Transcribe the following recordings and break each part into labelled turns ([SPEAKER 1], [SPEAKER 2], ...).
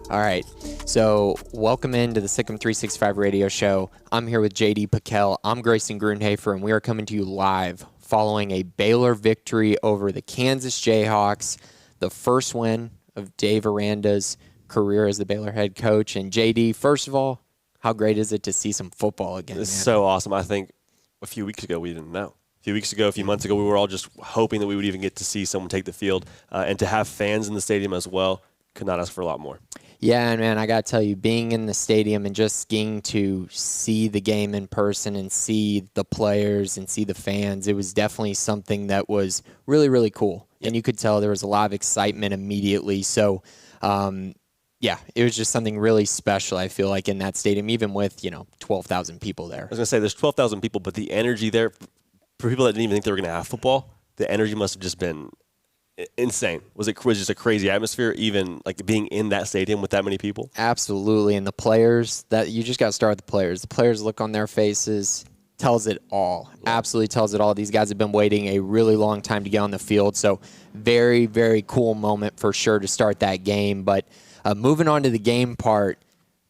[SPEAKER 1] All right, so welcome into the Sikkim 365 radio show. I'm here with JD Piquel. I'm Grayson Grunhafer, and we are coming to you live following a Baylor victory over the Kansas Jayhawks, the first win of Dave Aranda's career as the Baylor head coach. And JD, first of all, how great is it to see some football again?
[SPEAKER 2] It's so awesome. I think a few weeks ago we didn't know. A few weeks ago, a few months ago, we were all just hoping that we would even get to see someone take the field. And to have fans in the stadium as well, could not ask for a lot more.
[SPEAKER 1] Yeah, and man, I got to tell you, being in the stadium and just getting to see the game in person and see the players and see the fans, it was definitely something that was really, really cool. Yep. And you could tell there was a lot of excitement immediately. So, yeah, it was just something really special, I feel like, in that stadium, even with, 12,000 people there.
[SPEAKER 2] I was going to say, there's 12,000 people, but the energy there, for people that didn't even think they were going to have football, the energy must have just been insane. Was just a crazy atmosphere, even like being in that stadium with that many people?
[SPEAKER 1] Absolutely. And the players, that you just got to start with the players. The players' look on their faces tells it all. Yeah. Absolutely tells it all. These guys have been waiting a really long time to get on the field. So very, very cool moment for sure to start that game. But moving on to the game part,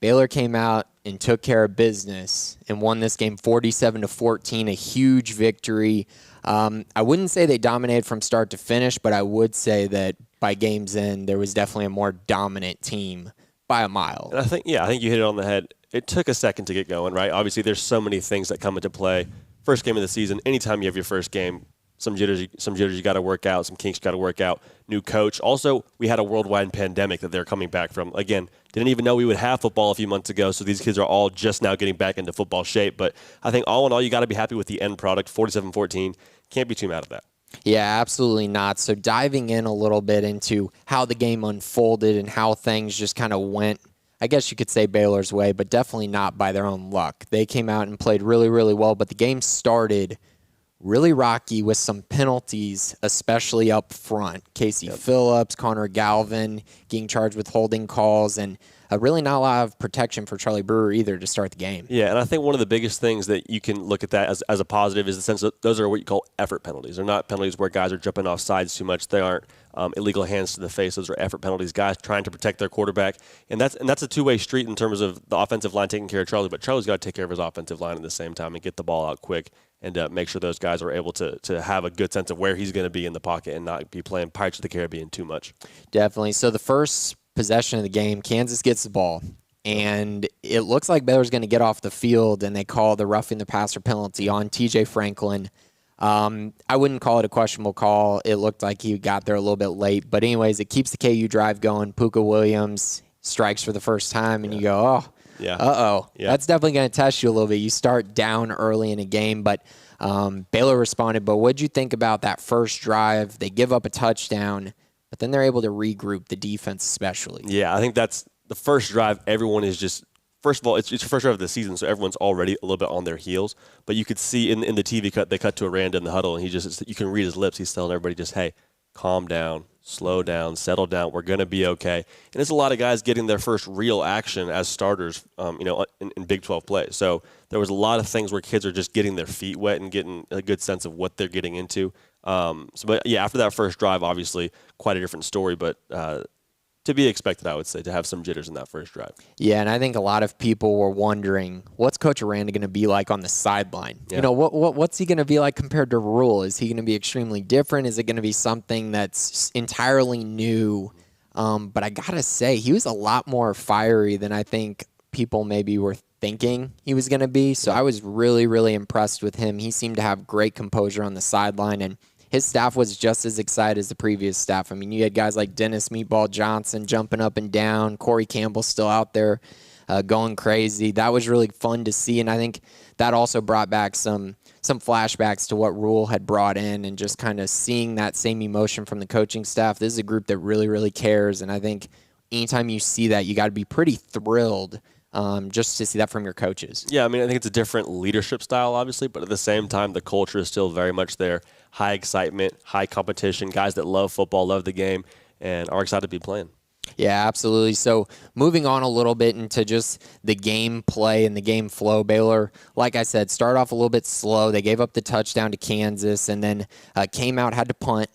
[SPEAKER 1] Baylor came out and took care of business and won this game 47-14, a huge victory. I wouldn't say they dominated from start to finish, but I would say that by game's end, there was definitely a more dominant team by a mile.
[SPEAKER 2] And I think you hit it on the head. It took a second to get going, right? Obviously, there's so many things that come into play. First game of the season, anytime you have your first game, some jitters you got to work out, some kinks you got to work out. New coach. Also, we had a worldwide pandemic that they're coming back from. Again, didn't even know we would have football a few months ago, so these kids are all just now getting back into football shape. But I think all in all, you got to be happy with the end product, 47-14. Can't be too mad at that.
[SPEAKER 1] Yeah, absolutely not. So diving in a little bit into how the game unfolded and how things just kind of went, I guess you could say Baylor's way, but definitely not by their own luck. They came out and played really, really well, but the game started really rocky with some penalties, especially up front. Casey Phillips, Connor Galvin getting charged with holding calls, and really not a lot of protection for Charlie Brewer either to start the game.
[SPEAKER 2] Yeah, and I think one of the biggest things that you can look at that as a positive is the sense that those are what you call effort penalties. They're not penalties where guys are jumping off sides too much. They aren't illegal hands to the face. Those are effort penalties, guys trying to protect their quarterback. And that's a two-way street in terms of the offensive line taking care of Charlie, but Charlie's got to take care of his offensive line at the same time and get the ball out quick and make sure those guys are able to have a good sense of where he's going to be in the pocket and not be playing Pirates of the Caribbean too much.
[SPEAKER 1] Definitely. So the first possession of the game, Kansas gets the ball, and it looks like Baylor's going to get off the field, and they call the roughing the passer penalty on TJ Franklin. I wouldn't call it a questionable call. It looked like he got there a little bit late. But anyways, it keeps the KU drive going. Puka Williams strikes for the first time, and you go, that's definitely going to test you a little bit. You start down early in a game, but Baylor responded. But what did you think about that first drive? They give up a touchdown, but then they're able to regroup, the defense especially.
[SPEAKER 2] Yeah, I think that's the first drive. Everyone is just, first of all, it's your first drive of the season, so everyone's already a little bit on their heels. But you could see in the TV cut, they cut to Aranda in the huddle, and you can read his lips. He's telling everybody just, hey, calm down, slow down, settle down. We're going to be okay. And it's a lot of guys getting their first real action as starters, in Big 12 play. So there was a lot of things where kids are just getting their feet wet and getting a good sense of what they're getting into. But after that first drive, obviously quite a different story, but to be expected, I would say, to have some jitters in that first drive.
[SPEAKER 1] Yeah, and I think a lot of people were wondering, what's Coach Aranda going to be like on the sideline? Yeah. What's he going to be like compared to Rule? Is he going to be extremely different? Is it going to be something that's entirely new? But I got to say, he was a lot more fiery than I think people maybe were thinking he was going to be. So I was really, really impressed with him. He seemed to have great composure on the sideline, and his staff was just as excited as the previous staff. I mean, you had guys like Dennis Meatball Johnson jumping up and down, Corey Campbell still out there going crazy. That was really fun to see, and I think that also brought back some flashbacks to what Rule had brought in, and just kind of seeing that same emotion from the coaching staff. This is a group that really, really cares, and I think anytime you see that, you got to be pretty thrilled just to see that from your coaches.
[SPEAKER 2] Yeah, I mean, I think it's a different leadership style, obviously, but at the same time, the culture is still very much there. High excitement, high competition, guys that love football, love the game, and are excited to be playing.
[SPEAKER 1] Yeah, absolutely. So moving on a little bit into just the game play and the game flow, Baylor, like I said, started off a little bit slow. They gave up the touchdown to Kansas and then came out, had to punt.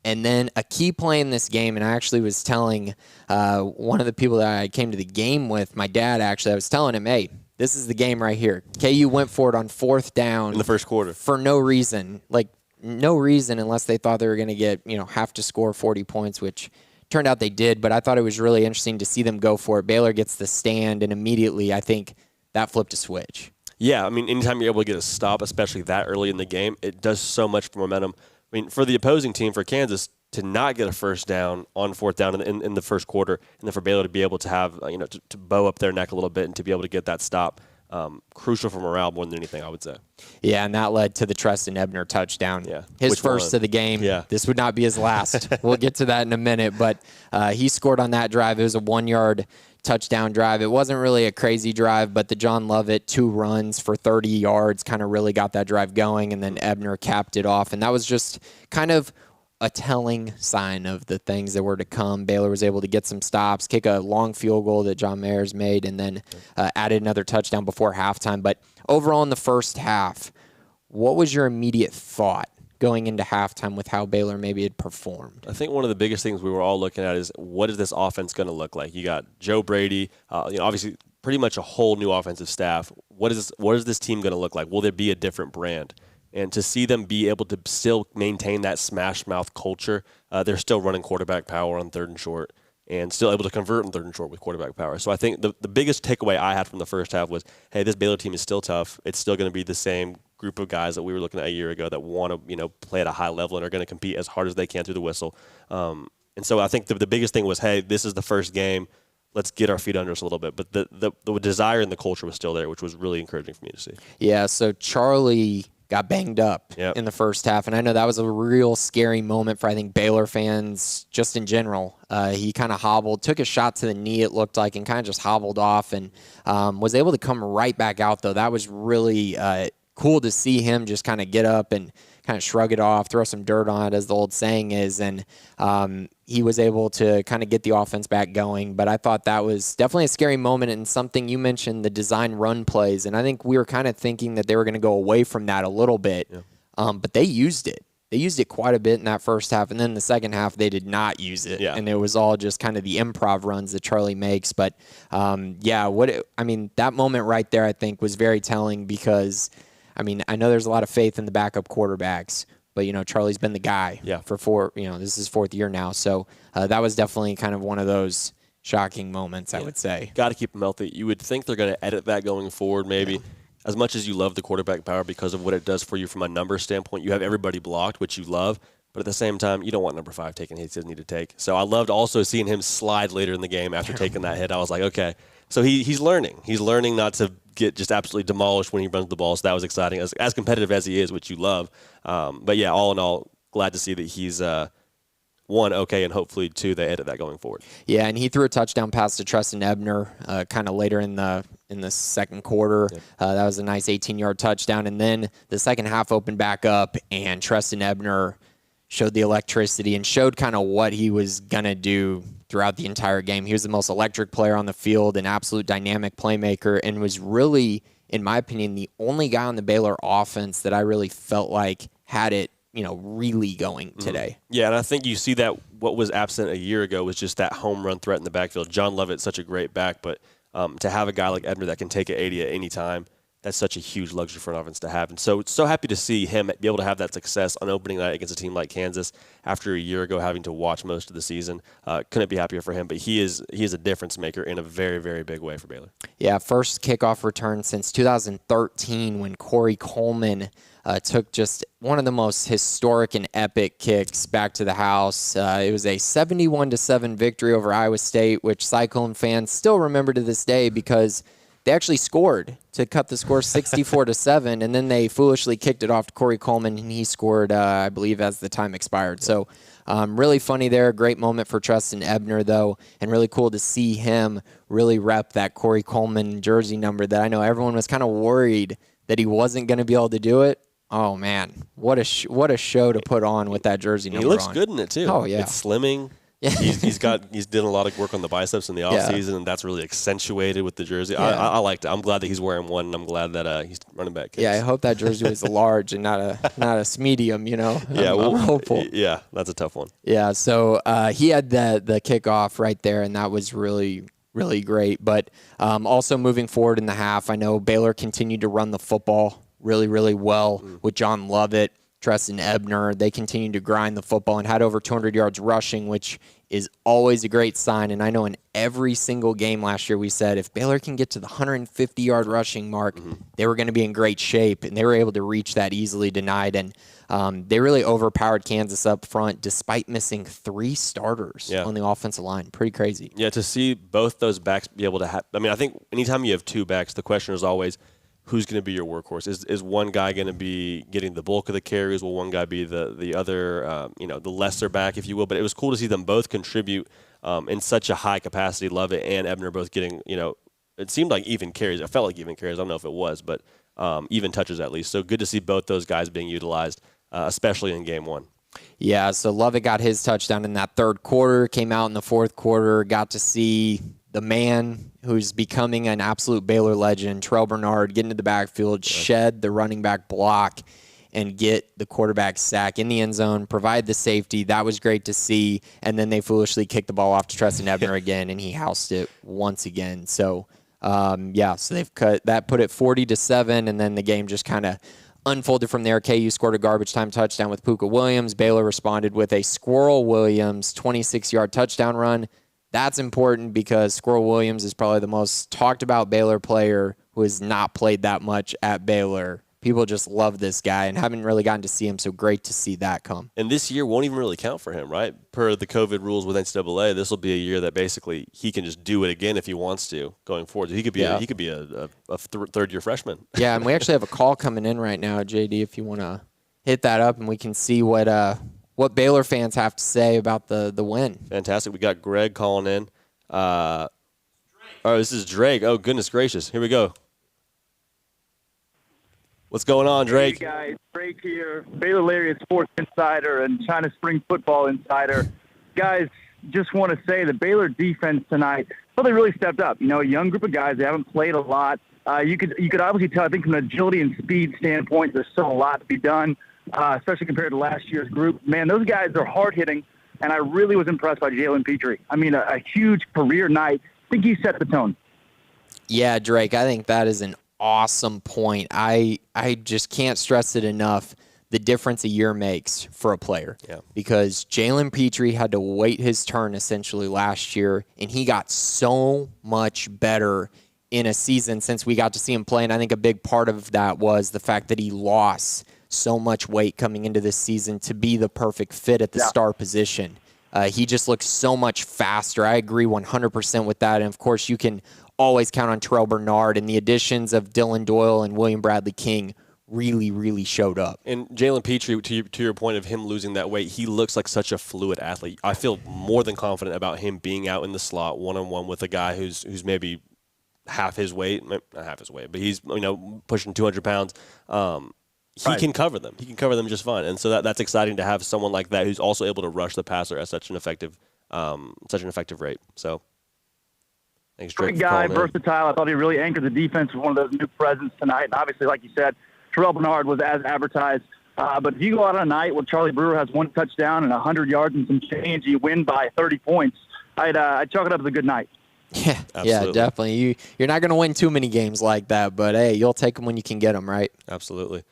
[SPEAKER 1] And then a key play in this game, and I actually was telling one of the people that I came to the game with, my dad actually, I was telling him, hey, this is the game right here. KU went for it on 4th down.
[SPEAKER 2] In the first quarter.
[SPEAKER 1] For no reason. Like, no reason unless they thought they were going to get, have to score 40 points, which turned out they did. But I thought it was really interesting to see them go for it. Baylor gets the stand, and immediately I think that flipped a switch.
[SPEAKER 2] Yeah, I mean, anytime you're able to get a stop, especially that early in the game, it does so much for momentum. I mean, for the opposing team, for Kansas, to not get a first down on 4th down in the first quarter, and then for Baylor to be able to have, to bow up their neck a little bit and to be able to get that stop, crucial for morale more than anything, I would say.
[SPEAKER 1] Yeah, and that led to the Tristan Ebner touchdown.
[SPEAKER 2] Yeah.
[SPEAKER 1] His first of the game.
[SPEAKER 2] Yeah.
[SPEAKER 1] This would not be his last. We'll get to that in a minute, but he scored on that drive. It was a 1-yard touchdown drive. It wasn't really a crazy drive, but the John Lovett 2 runs for 30 yards kind of really got that drive going, and then Ebner capped it off. And that was just kind of a telling sign of the things that were to come. Baylor was able to get some stops, kick a long field goal that John Mayers made, and then added another touchdown before halftime. But overall in the first half, what was your immediate thought going into halftime with how Baylor maybe had performed?
[SPEAKER 2] I think one of the biggest things we were all looking at is what is this offense going to look like? You got Joe Brady, obviously pretty much a whole new offensive staff. What is this team going to look like? Will there be a different brand? And to see them be able to still maintain that smash mouth culture, they're still running quarterback power on 3rd and short and still able to convert on 3rd and short with quarterback power. So I think the biggest takeaway I had from the first half was, hey, this Baylor team is still tough. It's still going to be the same group of guys that we were looking at a year ago that want to play at a high level and are going to compete as hard as they can through the whistle. And so I think the biggest thing was, hey, this is the first game. Let's get our feet under us a little bit. But the desire and the culture was still there, which was really encouraging for me to see.
[SPEAKER 1] Yeah, so Charlie got banged up in the first half, and I know that was a real scary moment for, I think, Baylor fans just in general. He kind of hobbled, took a shot to the knee, it looked like, and kind of just hobbled off, and was able to come right back out, though. That was really cool to see him just kind of get up and kind of shrug it off, throw some dirt on it, as the old saying is, and he was able to kind of get the offense back going. But I thought that was definitely a scary moment, and something you mentioned, the design run plays, and I think we were kind of thinking that they were going to go away from that a little bit, but they used it. They used it quite a bit in that first half, and then the second half they did not use it, and it was all just kind of the improv runs that Charlie makes. But that moment right there, I think, was very telling because, I mean, I know there's a lot of faith in the backup quarterbacks, but, Charlie's been the guy for 4, this is his 4th year now. So that was definitely kind of one of those shocking moments, I would say.
[SPEAKER 2] Got to keep them healthy. You would think they're going to edit that going forward maybe. As much as you love the quarterback power because of what it does for you from a number standpoint, you have everybody blocked, which you love. But at the same time, you don't want number 5 taking hits he doesn't need to take. So I loved also seeing him slide later in the game after taking that hit. I was like, okay. So he's learning. He's learning not to get just absolutely demolished when he runs the ball. So that was exciting, as competitive as he is, which you love. But yeah, all in all, glad to see that he's 1, okay, and hopefully 2, they edit that going forward.
[SPEAKER 1] Yeah, and he threw a touchdown pass to Tristan Ebner kind of later in the second quarter. That was a nice 18-yard touchdown. And then the second half opened back up, and Tristan Ebner showed the electricity and showed kind of what he was going to do throughout the entire game. He was the most electric player on the field, an absolute dynamic playmaker, and was really, in my opinion, the only guy on the Baylor offense that I really felt like had it, really going today.
[SPEAKER 2] Yeah, and I think you see that what was absent a year ago was just that home run threat in the backfield. John Lovett's such a great back, but to have a guy like Ebner that can take it 80 at any time, that's such a huge luxury for an offense to have. And so happy to see him be able to have that success on opening night against a team like Kansas after a year ago having to watch most of the season. Couldn't be happier for him, but he is a difference maker in a very, very big way for Baylor.
[SPEAKER 1] Yeah, first kickoff return since 2013 when Cory Coleman took just one of the most historic and epic kicks back to the house. It was a 71-7 victory over Iowa State, which Cyclone fans still remember to this day because they actually scored to cut the score 64-7, and then they foolishly kicked it off to Cory Coleman, and he scored, I believe, as the time expired. So really funny there. Great moment for Tristan Ebner, though, and really cool to see him really rep that Cory Coleman jersey number that I know everyone was kind of worried that he wasn't going to be able to do it. Oh, man, what a show to put on with that jersey number on.
[SPEAKER 2] He looks good in it, too.
[SPEAKER 1] Oh, yeah.
[SPEAKER 2] It's slimming. He's done a lot of work on the biceps in the offseason, and that's really accentuated with the jersey. Yeah. I liked it. I'm glad that he's wearing one, and I'm glad that he's running back.
[SPEAKER 1] Yeah, I hope that jersey was a large and not a medium. I'm hopeful.
[SPEAKER 2] Yeah, that's a tough one.
[SPEAKER 1] Yeah, so he had the kickoff right there, and that was really, really great. But also moving forward in the half, I know Baylor continued to run the football really, really well with John Lovett, Tristan Ebner. They continued to grind the football and had over 200 yards rushing, which is always a great sign. And I know in every single game last year we said if Baylor can get to the 150-yard rushing mark, they were going to be in great shape, and they were able to reach that easily tonight. And they really overpowered Kansas up front despite missing 3 starters on the offensive line. Pretty crazy.
[SPEAKER 2] Yeah, to see both those backs be able to have – I mean, I think anytime you have 2 backs, the question is always – who's going to be your workhorse? Is one guy going to be getting the bulk of the carries? Will one guy be the other, the lesser back, if you will? But it was cool to see them both contribute in such a high capacity. Lovett and Ebner both getting, it seemed like even carries. It felt like even carries. I don't know if it was, but even touches at least. So good to see both those guys being utilized, especially in game 1.
[SPEAKER 1] Yeah, so Lovett got his touchdown in that third quarter, came out in the fourth quarter, got to see the man who's becoming an absolute Baylor legend, Terrell Bernard, get into the backfield, shed the running back block, and get the quarterback sack in the end zone, provide the safety. That was great to see. And then they foolishly kicked the ball off to Tristan Ebner again, and he housed it once again. So, so they've put it 40-7, and then the game just kind of unfolded from there. KU scored a garbage time touchdown with Puka Williams. Baylor responded with a Squirrel Williams 26-yard touchdown run. That's important because Squirrel Williams is probably the most talked about Baylor player who has not played that much at Baylor. People just love this guy and haven't really gotten to see him, so great to see that come.
[SPEAKER 2] And this year won't even really count for him, right? Per the COVID rules with NCAA, this will be a year that basically he can just do it again if he wants to going forward. He could be a third-year freshman.
[SPEAKER 1] Yeah, and we actually have a call coming in right now, JD, if you want to hit that up, and we can see what Baylor fans have to say about the win.
[SPEAKER 2] Fantastic. We got Greg calling in. This is Drake. Oh, goodness gracious. Here we go. What's going on, Drake?
[SPEAKER 3] Hey, guys. Drake here, Baylor Lariat Sports Insider and China Spring Football Insider. Guys, just want to say the Baylor defense tonight, they really stepped up. A young group of guys. They haven't played a lot. You could obviously tell, I think, from an agility and speed standpoint, there's still a lot to be done. Especially compared to last year's group. Man, those guys are hard-hitting, and I really was impressed by Jalen Petrie. I mean, a huge career night. I think he set the tone.
[SPEAKER 1] Yeah, Drake, I think that is an awesome point. I just can't stress it enough, the difference a year makes for a player.
[SPEAKER 2] Yeah. Because
[SPEAKER 1] Jalen Petrie had to wait his turn essentially last year, and he got so much better in a season since we got to see him play, and I think a big part of that was the fact that he lost so much weight coming into this season to be the perfect fit at the star position. He just looks so much faster. I agree 100% with that. And, of course, you can always count on Terrell Bernard, and the additions of Dylan Doyle and William Bradley King really, really showed up.
[SPEAKER 2] And Jalen Petrie, to your point of him losing that weight, he looks like such a fluid athlete. I feel more than confident about him being out in the slot one-on-one with a guy who's maybe half his weight, not half his weight, but he's pushing 200 pounds. He can cover them. He can cover them just fine. And so that's exciting to have someone like that who's also able to rush the passer at such an effective rate. So thanks, Drake.
[SPEAKER 3] Great guy, versatile. I thought he really anchored the defense with one of those new presence tonight. And obviously, like you said, Terrell Bernard was as advertised. But if you go out on a night where Charlie Brewer has 1 touchdown and 100 yards and some change, you win by 30 points, I'd chalk it up as a good night.
[SPEAKER 1] Yeah, absolutely. Yeah, definitely. You're not going to win too many games like that, but, hey, you'll take them when you can get them, right?
[SPEAKER 2] Absolutely.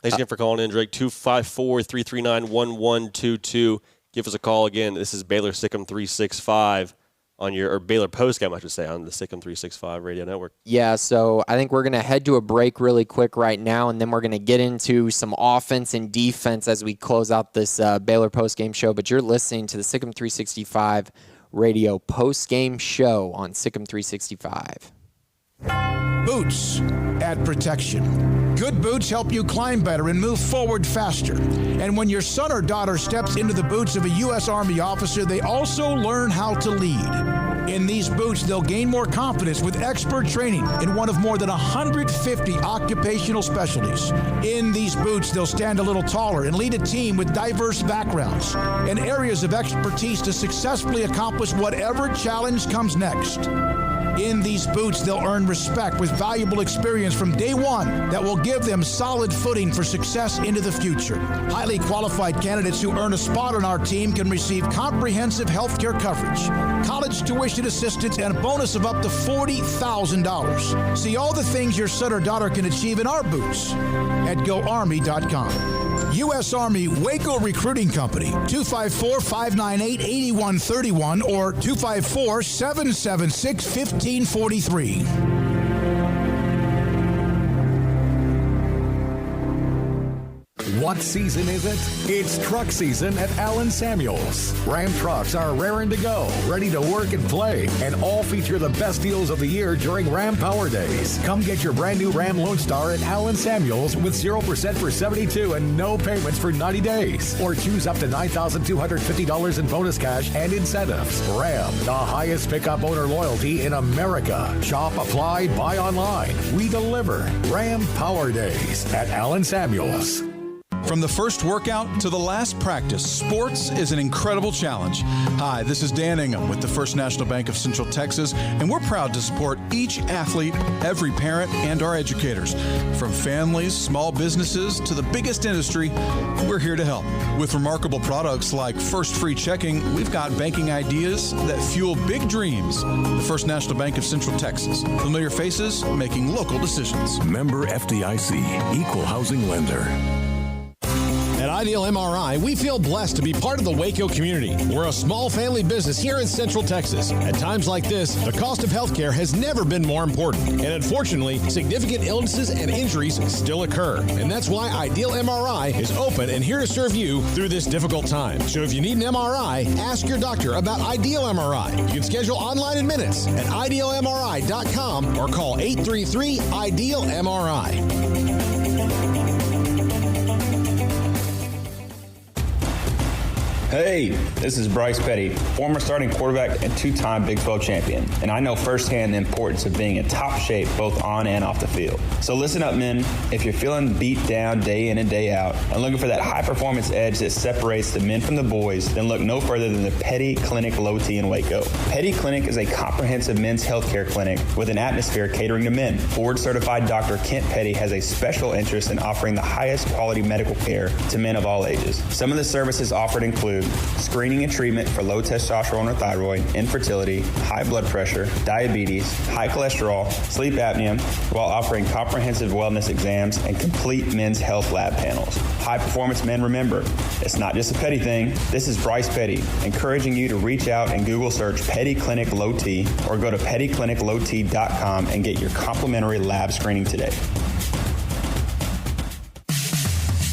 [SPEAKER 2] Thanks again for calling in, Drake. 254-339-1122. Give us a call again. This is Baylor Sikkim 365 or Baylor Postgame, I should say, on the Sikkim 365 radio network.
[SPEAKER 1] Yeah, so I think we're going to head to a break really quick right now, and then we're going to get into some offense and defense as we close out this Baylor postgame show. But you're listening to the Sikkim 365 radio postgame show on Sikkim 365.
[SPEAKER 4] Boots add protection. Good boots help you climb better and move forward faster. And when your son or daughter steps into the boots of a U.S. Army officer, they also learn how to lead. In these boots, they'll gain more confidence with expert training in one of more than 150 occupational specialties. In these boots, they'll stand a little taller and lead a team with diverse backgrounds and areas of expertise to successfully accomplish whatever challenge comes next. In these boots, they'll earn respect with valuable experience from day one that will give them solid footing for success into the future. Highly qualified candidates who earn a spot on our team can receive comprehensive health care coverage, college tuition assistance, and a bonus of up to $40,000. See all the things your son or daughter can achieve in our boots at GoArmy.com. U.S. Army Waco Recruiting Company, 254-598-8131 or 254-776-1543.
[SPEAKER 5] What season is it? It's truck season at Allen Samuels. Ram trucks are raring to go, ready to work and play, and all feature the best deals of the year during Ram Power Days. Come get your brand new Ram Lone Star at Allen Samuels with 0% for 72 and no payments for 90 days. Or choose up to $9,250 in bonus cash and incentives. Ram, the highest pickup owner loyalty in America. Shop, apply, buy online. We deliver. Ram Power Days at Allen Samuels.
[SPEAKER 6] From the first workout to the last practice, sports is an incredible challenge. Hi, this is Dan Ingham with the First National Bank of Central Texas, and we're proud to support each athlete, every parent, and our educators. From families, small businesses, to the biggest industry, we're here to help. With remarkable products like First Free Checking, we've got banking ideas that fuel big dreams. The First National Bank of Central Texas. Familiar faces making local decisions.
[SPEAKER 5] Member FDIC, Equal Housing Lender.
[SPEAKER 7] At Ideal MRI, we feel blessed to be part of the Waco community. We're a small family business here in Central Texas. At times like this, the cost of healthcare has never been more important. And unfortunately, significant illnesses and injuries still occur. And that's why Ideal MRI is open and here to serve you through this difficult time. So if you need an MRI, ask your doctor about Ideal MRI. You can schedule online in minutes at idealmri.com or call 833-IDEAL-MRI.
[SPEAKER 8] Hey, this is Bryce Petty, former starting quarterback and two-time Big 12 champion, and I know firsthand the importance of being in top shape both on and off the field. So listen up, men. If you're feeling beat down day in and day out and looking for that high-performance edge that separates the men from the boys, then look no further than the Petty Clinic Low T in Waco. Petty Clinic is a comprehensive men's healthcare clinic with an atmosphere catering to men. Board-certified Dr. Kent Petty has a special interest in offering the highest quality medical care to men of all ages. Some of the services offered include screening and treatment for low testosterone or thyroid, infertility, high blood pressure, diabetes, high cholesterol, sleep apnea, while offering comprehensive wellness exams and complete men's health lab panels. High performance men, remember, it's not just a Petty thing. This is Bryce Petty, encouraging you to reach out and Google search Petty Clinic Low T or go to pettycliniclowt.com and get your complimentary lab screening today.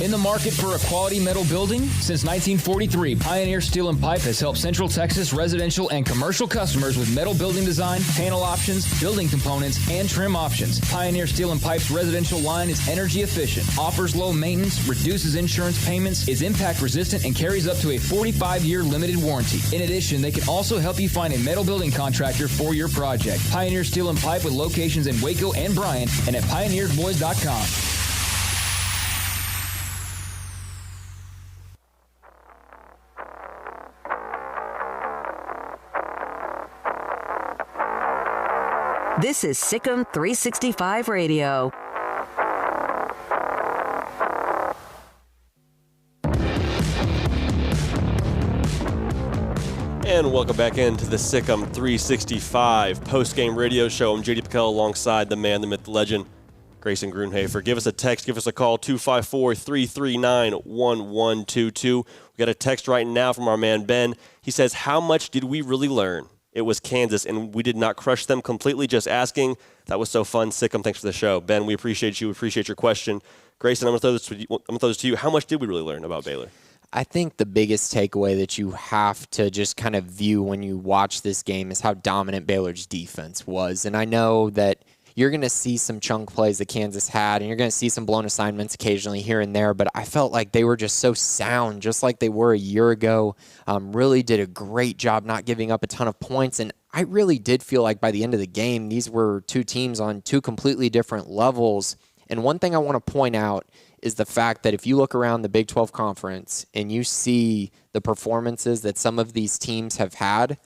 [SPEAKER 9] In the market for a quality metal building? Since 1943, Pioneer Steel and Pipe has helped Central Texas residential and commercial customers with metal building design, panel options, building components, and trim options. Pioneer Steel and Pipe's residential line is energy efficient, offers low maintenance, reduces insurance payments, is impact resistant, and carries up to a 45-year limited warranty. In addition, they can also help you find a metal building contractor for your project. Pioneer Steel and Pipe with locations in Waco and Bryan and at pioneersboys.com.
[SPEAKER 10] This is Sikkim 365 Radio.
[SPEAKER 2] And welcome back into the Sikkim 365 post-game radio show. I'm JD Pickell alongside the man, the myth, the legend, Grayson Grunhafer. Give us a text, give us a call, 254-339-1122. We got a text right now from our man Ben. He says, how much did we really learn? It was Kansas, and we did not crush them completely. Just asking. That was so fun. Sikkim, thanks for the show. Ben, we appreciate you. We appreciate your question. Grayson, I'm going to throw this to you. How much did we really learn about Baylor?
[SPEAKER 1] I think the biggest takeaway that you have to just kind of view when you watch this game is how dominant Baylor's defense was. And I know that, you're going to see some chunk plays that Kansas had, and you're going to see some blown assignments occasionally here and there, but I felt like they were just so sound, just like they were a year ago. Really did a great job not giving up a ton of points, and I really did feel like by the end of the game, these were two teams on two completely different levels. And one thing I want to point out is the fact that if you look around the Big 12 Conference and you see the performances that some of these teams have had,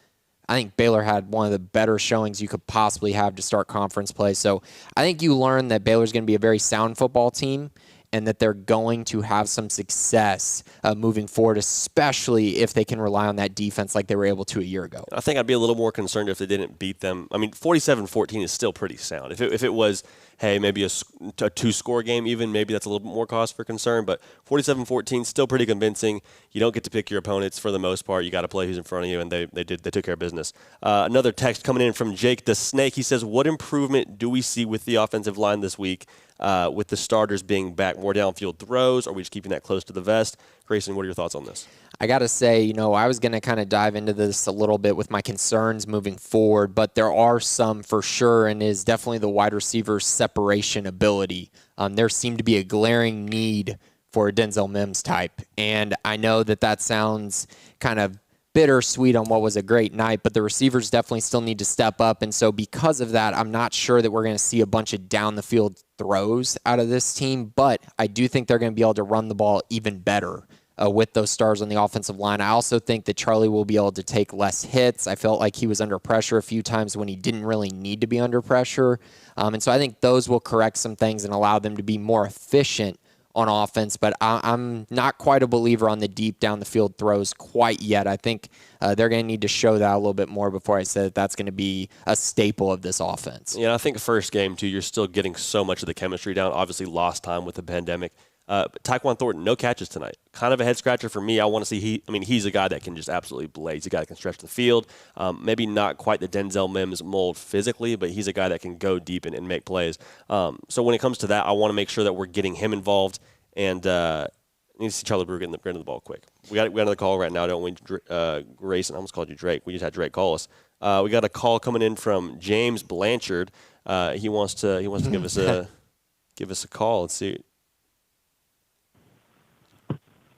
[SPEAKER 1] I think Baylor had one of the better showings you could possibly have to start conference play. So I think you learn that Baylor's going to be a very sound football team and that they're going to have some success moving forward, especially if they can rely on that defense like they were able to a year ago.
[SPEAKER 2] I think I'd be a little more concerned if they didn't beat them. I mean, 47-14 is still pretty sound. If it was, hey, maybe a two-score game even, maybe that's a little bit more cause for concern. But 47-14, still pretty convincing. You don't get to pick your opponents for the most part. You got to play who's in front of you, and they took care of business. Another text coming in from Jake the Snake. He says, what improvement do we see with the offensive line this week with the starters being back? More downfield throws? Are we just keeping that close to the vest? Grayson, what are your thoughts on this?
[SPEAKER 1] I got to say, I was going to kind of dive into this a little bit with my concerns moving forward, but there are some for sure, and is definitely the wide receiver separation ability. There seemed to be a glaring need for a Denzel Mims type, and I know that sounds kind of bittersweet on what was a great night, but the receivers definitely still need to step up, and so because of that, I'm not sure that we're going to see a bunch of down-the-field throws out of this team, but I do think they're going to be able to run the ball even better with those stars on the offensive line. I also think that Charlie will be able to take less hits. I felt like he was under pressure a few times when he didn't really need to be under pressure. And so I think those will correct some things and allow them to be more efficient on offense. But I'm not quite a believer on the deep down the field throws quite yet. I think they're going to need to show that a little bit more before I say that that's going to be a staple of this offense.
[SPEAKER 2] Yeah, I think the first game, too, you're still getting so much of the chemistry down. Obviously lost time with the pandemic. Tyquan Thornton, no catches tonight. Kind of a head scratcher for me. I want to see he's a guy that can just absolutely blaze. He's a guy that can stretch the field. Maybe not quite the Denzel Mims mold physically, but he's a guy that can go deep and make plays. So when it comes to that, I want to make sure that we're getting him involved. And I need to see Charlie Brewer getting the ball quick. We got another call right now, don't we? Grayson, I almost called you Drake. We just had Drake call us. We got a call coming in from James Blanchard. He wants to give us a call. Let's see.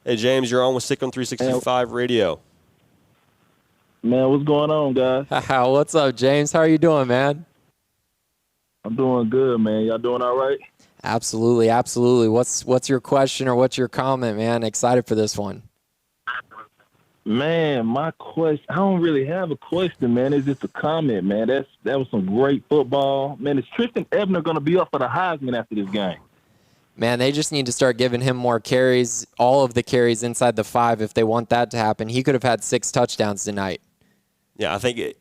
[SPEAKER 2] Hey, James, you're on with Sick on 365 Radio.
[SPEAKER 11] Man, what's going on, guys?
[SPEAKER 1] What's up, James? How are you doing, man?
[SPEAKER 11] I'm doing good, man. Y'all doing all right?
[SPEAKER 1] Absolutely, absolutely. What's your question or what's your comment, man? Excited for this one.
[SPEAKER 11] Man, my question, I don't really have a question, man. It's just a comment, man. That was some great football. Man, is Tristan Ebner going to be up for the Heisman after this game?
[SPEAKER 1] Man, they just need to start giving him more carries, all of the carries inside the 5 if they want that to happen. He could have had 6 touchdowns tonight.
[SPEAKER 2] Yeah, I think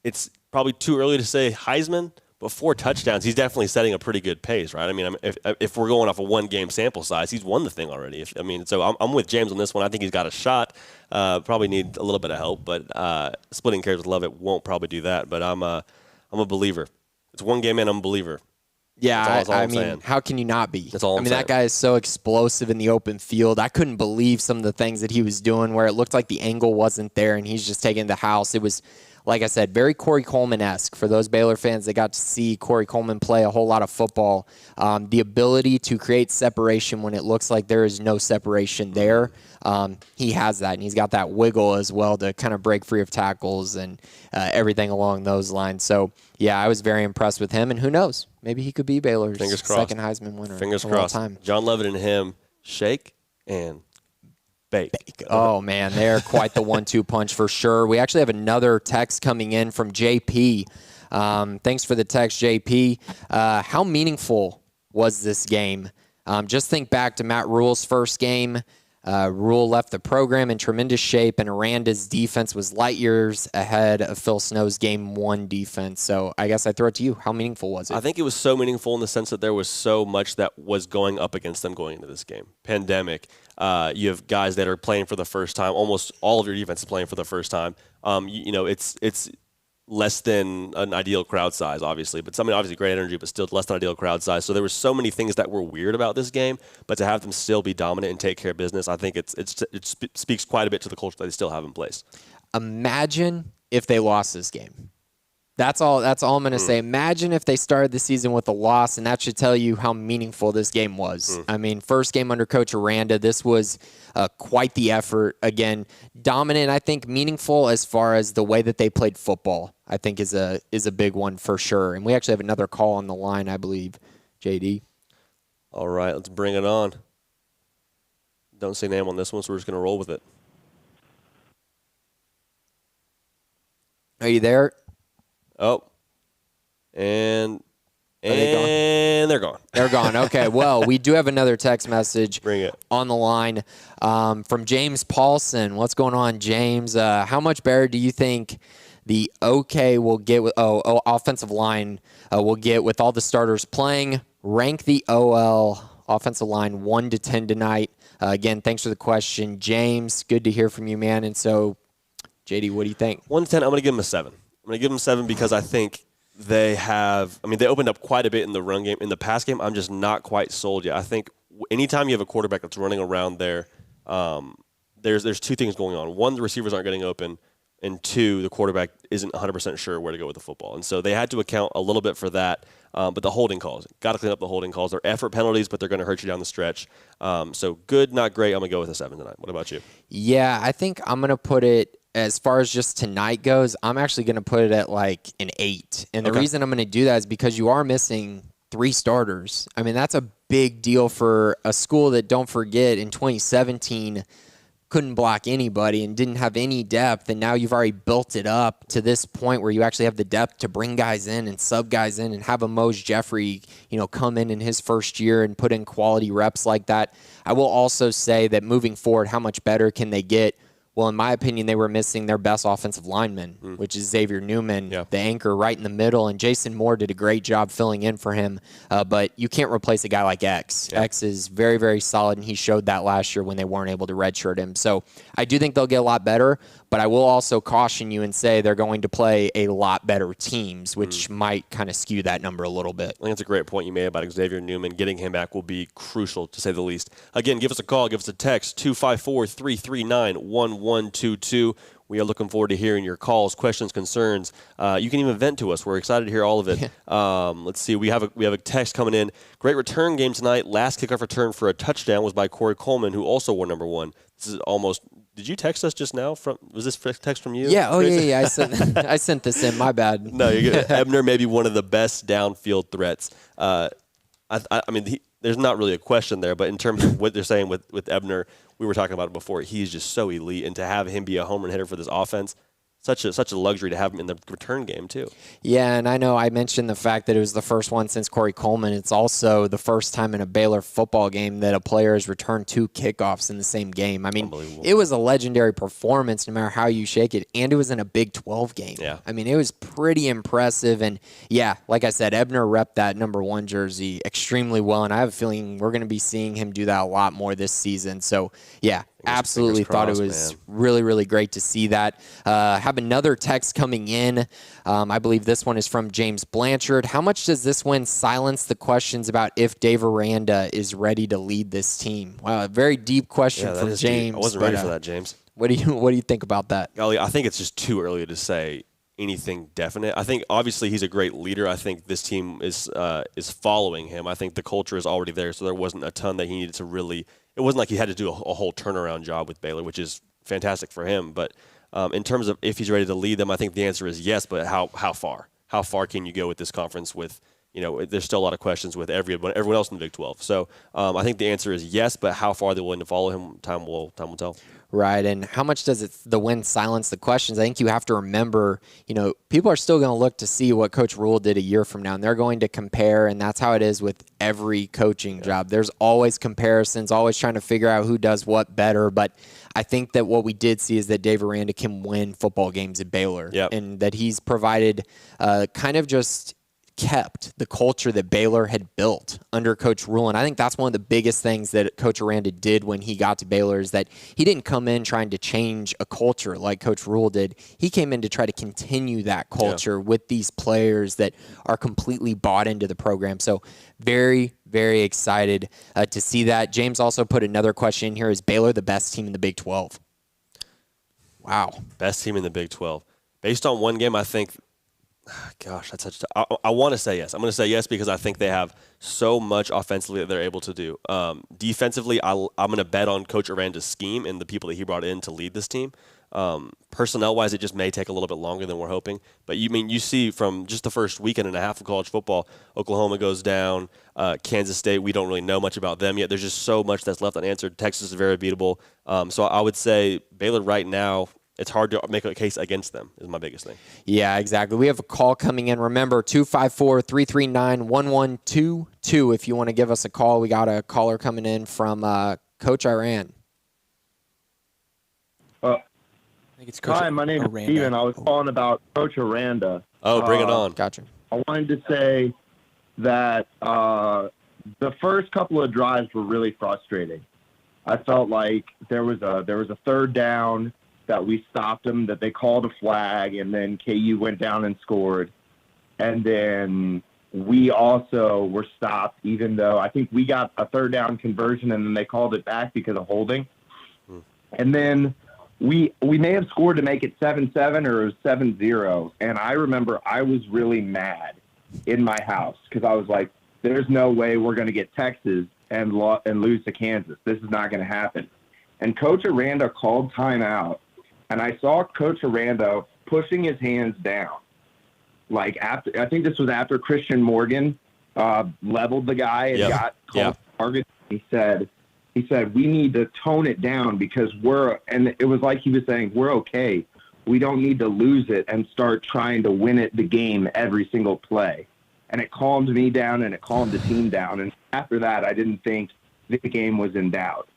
[SPEAKER 2] it's probably too early to say Heisman, but 4 touchdowns, he's definitely setting a pretty good pace, right? I mean, if we're going off a one-game sample size, he's won the thing already. So I'm with James on this one. I think he's got a shot. Probably need a little bit of help, but splitting carries with Lovett won't probably do that. But I'm a believer. It's one game in, I'm a believer.
[SPEAKER 1] Yeah, I mean, how can you not be?
[SPEAKER 2] That's all I'm saying.
[SPEAKER 1] That guy is so explosive in the open field. I couldn't believe some of the things that he was doing where it looked like the angle wasn't there and he's just taking the house. It was, like I said, very Cory Coleman-esque. For those Baylor fans that got to see Cory Coleman play a whole lot of football, the ability to create separation when it looks like there is no separation there, he has that, and he's got that wiggle as well to kind of break free of tackles and everything along those lines. So, yeah, I was very impressed with him, and who knows? Maybe he could be Baylor's second Heisman winner
[SPEAKER 2] Fingers
[SPEAKER 1] of
[SPEAKER 2] crossed.
[SPEAKER 1] all time.
[SPEAKER 2] John Lovett and him shake and bake.
[SPEAKER 1] Oh, man, they're quite the 1-2 punch for sure. We actually have another text coming in from JP. Thanks for the text, JP. How meaningful was this game? Just think back to Matt Rule's first game. Rule left the program in tremendous shape, and Aranda's defense was light years ahead of Phil Snow's Game 1 defense. So I guess I throw it to you. How meaningful was it?
[SPEAKER 2] I think it was so meaningful in the sense that there was so much that was going up against them going into this game. Pandemic. You have guys that are playing for the first time. Almost all of your defense is playing for the first time. It's less than an ideal crowd size, obviously, but obviously great energy, but still less than ideal crowd size. So there were so many things that were weird about this game, but to have them still be dominant and take care of business, I think it speaks quite a bit to the culture that they still have in place.
[SPEAKER 1] Imagine if they lost this game. That's all I'm going to say. Imagine if they started the season with a loss, and that should tell you how meaningful this game was. I mean, first game under Coach Aranda, this was quite the effort. Again, dominant, I think meaningful as far as the way that they played football, I think is a big one for sure. And we actually have another call on the line, I believe, JD.
[SPEAKER 2] All right, let's bring it on. Don't say name on this one, so we're just going to roll with it.
[SPEAKER 1] Are you there?
[SPEAKER 2] Oh, and they're gone.
[SPEAKER 1] They're gone. Okay, well, we do have another text message
[SPEAKER 2] Bring it.
[SPEAKER 1] on the line from James Paulson. What's going on, James? How much better do you think the OK will get with offensive line will get with all the starters playing? Rank the OL offensive line 1 to 10 tonight. Again, thanks for the question, James. Good to hear from you, man. And so, JD, what do you think?
[SPEAKER 2] 1 to 10, I'm going to give them a 7. I'm going to give them 7 because I think they opened up quite a bit in the run game. In the pass game, I'm just not quite sold yet. I think anytime you have a quarterback that's running around there, there's two things going on. One, the receivers aren't getting open, and two, the quarterback isn't 100% sure where to go with the football. And so they had to account a little bit for that. But the holding calls, got to clean up the holding calls. They're effort penalties, but they're going to hurt you down the stretch. So good, not great. I'm going to go with a 7 tonight. What about you?
[SPEAKER 1] Yeah, I think I'm going to put it, as far as just tonight goes, I'm actually going to put it at like an 8. And the reason I'm going to do that is because you are missing 3 starters. I mean, that's a big deal for a school that, don't forget, in 2017 couldn't block anybody and didn't have any depth, and now you've already built it up to this point where you actually have the depth to bring guys in and sub guys in and have a Mose Jeffrey, come in his first year and put in quality reps like that. I will also say that moving forward, how much better can they get? Well, in my opinion, they were missing their best offensive lineman, which is Xavier Newman, the anchor right in the middle, and Jason Moore did a great job filling in for him. But you can't replace a guy like X. X is very, very solid, and he showed that last year when they weren't able to redshirt him. So I do think they'll get a lot better, but I will also caution you and say they're going to play a lot better teams, which might kind of skew that number a little bit.
[SPEAKER 2] I think it's a great point you made about Xavier Newman. Getting him back will be crucial, to say the least. Again, give us a call, give us a text, 254-339-1122. We are looking forward to hearing your calls, questions, concerns. You can even vent to us. We're excited to hear all of it. Let's see. We have a text coming in. Great return game tonight. Last kickoff return for a touchdown was by Cory Coleman, who also wore number 1. This is almost. Did you text us just now? Was this text from you?
[SPEAKER 1] Yeah. Oh, yeah. I sent this in. My bad.
[SPEAKER 2] No, you're good. Ebner may be one of the best downfield threats. I mean, there's not really a question there, but in terms of what they're saying with Ebner, we were talking about it before. He's just so elite, and to have him be a home run hitter for this offense, such a luxury to have him in the return game too.
[SPEAKER 1] Yeah, and I know I mentioned the fact that it was the first one since Cory Coleman. It's also the first time in a Baylor football game that a player has returned 2 kickoffs in the same game. I mean, it was a legendary performance no matter how you shake it, and it was in a Big 12 game.
[SPEAKER 2] Yeah.
[SPEAKER 1] I mean, it was pretty impressive, and yeah, like I said, Ebner repped that number 1 jersey extremely well, and I have a feeling we're going to be seeing him do that a lot more this season. So, yeah, absolutely thought it was really, really great to see that. Have another text coming in. I believe this one is from James Blanchard. How much does this win silence the questions about if Dave Aranda is ready to lead this team? Wow, a very deep question from James.
[SPEAKER 2] I wasn't ready for that, James.
[SPEAKER 1] What do you think about that?
[SPEAKER 2] Golly, I think it's just too early to say anything definite. I think obviously he's a great leader. I think this team is following him. I think the culture is already there, so there wasn't a ton that he needed to really. It wasn't like he had to do a whole turnaround job with Baylor, which is fantastic for him. But in terms of if he's ready to lead them, I think the answer is yes. But how far? How far can you go with this conference? With there's still a lot of questions with everyone else in the Big 12. So I think the answer is yes. But how far they're willing to follow him, time will tell.
[SPEAKER 1] Right, and how much does the win silence the questions? I think you have to remember, people are still going to look to see what Coach Rule did a year from now, and they're going to compare, and that's how it is with every coaching job. There's always comparisons, always trying to figure out who does what better, but I think that what we did see is that Dave Aranda can win football games at Baylor, and that he's provided kind of just kept the culture that Baylor had built under Coach Rule. And I think that's one of the biggest things that Coach Aranda did when he got to Baylor is that he didn't come in trying to change a culture like Coach Rule did. He came in to try to continue that culture with these players that are completely bought into the program. So very, very excited to see that. James also put another question in here. Is Baylor the best team in the Big 12? Wow.
[SPEAKER 2] Best team in the Big 12. Based on one game, I think Gosh, that's such. I want to say yes. I'm going to say yes because I think they have so much offensively that they're able to do. Defensively, I'm going to bet on Coach Aranda's scheme and the people that he brought in to lead this team. Personnel-wise, it just may take a little bit longer than we're hoping. But you see from just the first weekend and a half of college football, Oklahoma goes down, Kansas State, we don't really know much about them yet. There's just so much that's left unanswered. Texas is very beatable. So I would say Baylor right now, it's hard to make a case against them is my biggest thing.
[SPEAKER 1] Yeah, exactly. We have a call coming in. Remember, 254-339-1122 if you want to give us a call. We got a caller coming in from Coach Iran.
[SPEAKER 12] I think it's Coach. Hi, my name is Steven. I was calling about Coach Aranda.
[SPEAKER 2] Oh, bring it on.
[SPEAKER 1] Gotcha.
[SPEAKER 12] I wanted to say that the first couple of drives were really frustrating. I felt like there was a third down that we stopped them, that they called a flag, and then KU went down and scored. And then we also were stopped, even though I think we got a third down conversion, and then they called it back because of holding. And then we may have scored to make it 7-7 or it was 7-0. And I remember I was really mad in my house because I was like, there's no way we're going to get Texas and lose to Kansas. This is not going to happen. And Coach Aranda called timeout. And I saw Coach Aranda pushing his hands down. Like I think this was after Christian Morgan leveled the guy and got called target. He said, we need to tone it down because and it was like he was saying, we're okay. We don't need to lose it and start trying to win the game every single play. And it calmed me down and it calmed the team down. And after that, I didn't think the game was in doubt.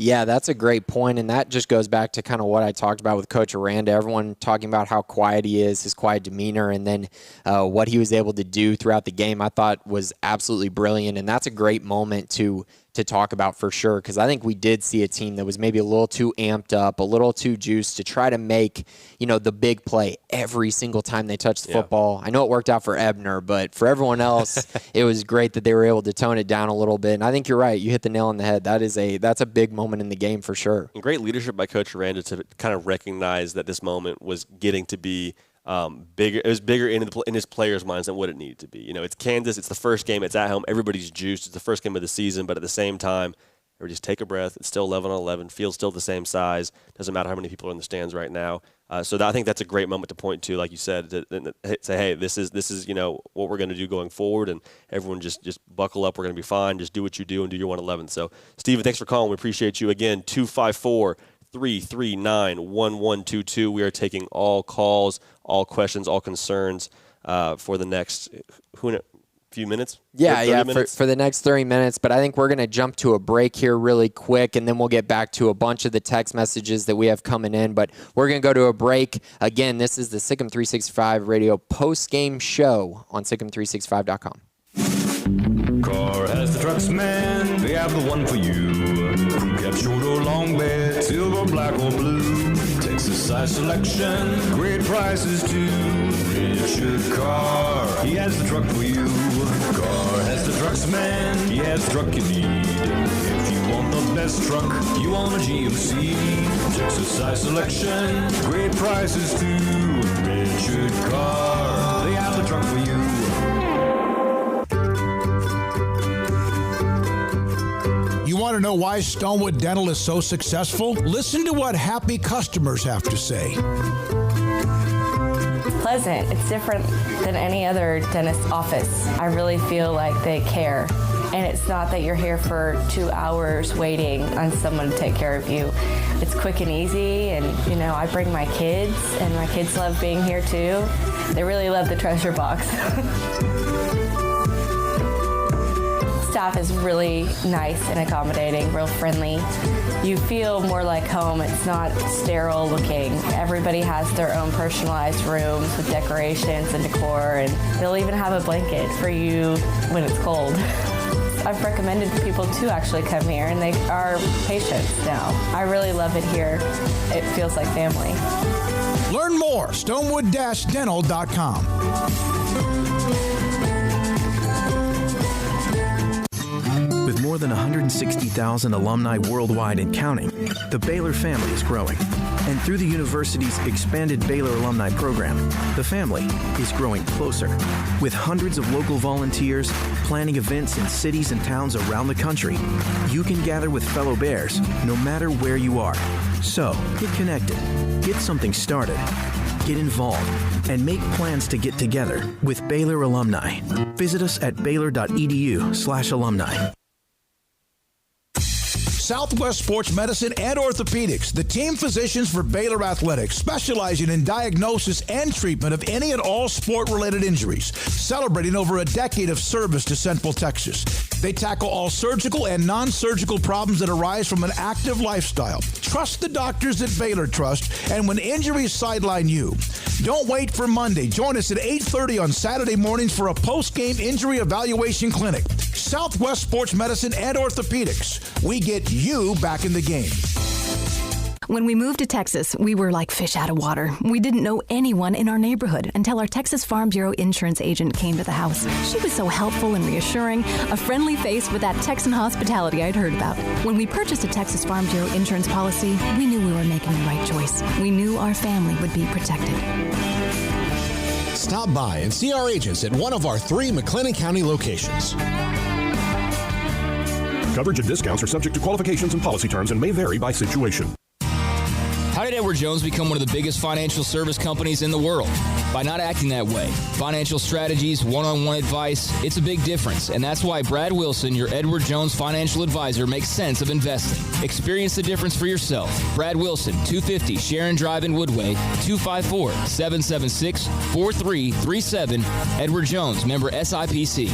[SPEAKER 1] Yeah, that's a great point, and that just goes back to kind of what I talked about with Coach Aranda. Everyone talking about how quiet he is, his quiet demeanor, and then what he was able to do throughout the game I thought was absolutely brilliant, and that's a great moment to talk about for sure, because I think we did see a team that was maybe a little too amped up, a little too juiced to try to make, the big play every single time they touched the football. I know it worked out for Ebner, but for everyone else, it was great that they were able to tone it down a little bit. And I think you're right. You hit the nail on the head. That's a big moment in the game for sure.
[SPEAKER 2] And great leadership by Coach Aranda to kind of recognize that this moment was getting to be bigger. It was bigger in his players' minds than what it needed to be. It's Kansas. It's the first game. It's at home. Everybody's juiced. It's the first game of the season. But at the same time, everybody just take a breath. It's still 11-11. Field's still the same size. Doesn't matter how many people are in the stands right now. So I think that's a great moment to point to, like you said, to say, hey, this is what we're going to do going forward, and everyone just buckle up. We're going to be fine. Just do what you do and do your 111. So, Steven, thanks for calling. We appreciate you again. 254-339-1122. We are taking all calls, all questions, all concerns for the next few minutes.
[SPEAKER 1] Yeah, for the next 30 minutes. But I think we're going to jump to a break here really quick, and then we'll get back to a bunch of the text messages that we have coming in. But we're going to go to a break. Again, this is the Sikkim 365 Radio post-game show on Sikkim365.com.
[SPEAKER 13] Car has the trucks, man. They have the one for you. Crew cab, short or long bed, silver, black or blue. Texas size selection, great prices too. Richard Carr, he has the truck for you. Carr has the trucks, man. He has the truck you need. If you want the best truck, you want a GMC. Texas size selection, great prices too. Richard Carr, they have the truck for you.
[SPEAKER 4] You want to know why Stonewood Dental is so successful? Listen to what happy customers have to say.
[SPEAKER 14] Pleasant. It's different than any other dentist office. I really feel like they care. And it's not that you're here for 2 hours waiting on someone to take care of you. It's quick and easy, and I bring my kids, and my kids love being here too. They really love the treasure box. Staff is really nice and accommodating, real friendly. You feel more like home. It's not sterile looking. Everybody has their own personalized rooms with decorations and decor, and they'll even have a blanket for you when it's cold. I've recommended people to actually come here, and they are patients now. I really love it here. It feels like family.
[SPEAKER 4] Learn more, stonewood-dental.com.
[SPEAKER 15] With more than 160,000 alumni worldwide and counting, the Baylor family is growing.
[SPEAKER 16] And through the university's expanded Baylor alumni program, the family is growing closer. With hundreds of local volunteers planning events in cities and towns around the country, you can gather with fellow Bears no matter where you are. So, get connected, get something started, get involved, and make plans to get together with Baylor alumni. Visit us at baylor.edu/alumni.
[SPEAKER 4] Southwest Sports Medicine and Orthopedics, the team physicians for Baylor Athletics, specializing in diagnosis and treatment of any and all sport-related injuries, celebrating over a decade of service to Central Texas. They tackle all surgical and non-surgical problems that arise from an active lifestyle. Trust the doctors that Baylor trusts, and when injuries sideline you, don't wait for Monday. Join us at 8:30 on Saturday mornings for a post-game injury evaluation clinic. Southwest Sports Medicine and Orthopedics. We get you back in the game.
[SPEAKER 17] When we moved to Texas, we were like fish out of water. We didn't know anyone in our neighborhood until our Texas Farm Bureau insurance agent came to the house. She was so helpful and reassuring, a friendly face with that Texan hospitality I'd heard about. When we purchased a Texas Farm Bureau insurance policy, we knew we were making the right choice. We knew our family would be protected.
[SPEAKER 7] Stop by and see our agents at one of our 3 McLennan County locations.
[SPEAKER 18] Coverage and discounts are subject to qualifications and policy terms and may vary by situation.
[SPEAKER 9] How did Edward Jones become one of the biggest financial service companies in the world? By not acting that way. Financial strategies, one-on-one advice, it's a big difference. And that's why Brad Wilson, your Edward Jones financial advisor, makes sense of investing. Experience the difference for yourself. Brad Wilson, 250 Sharon Drive in Woodway, 254-776-4337. Edward Jones, member SIPC.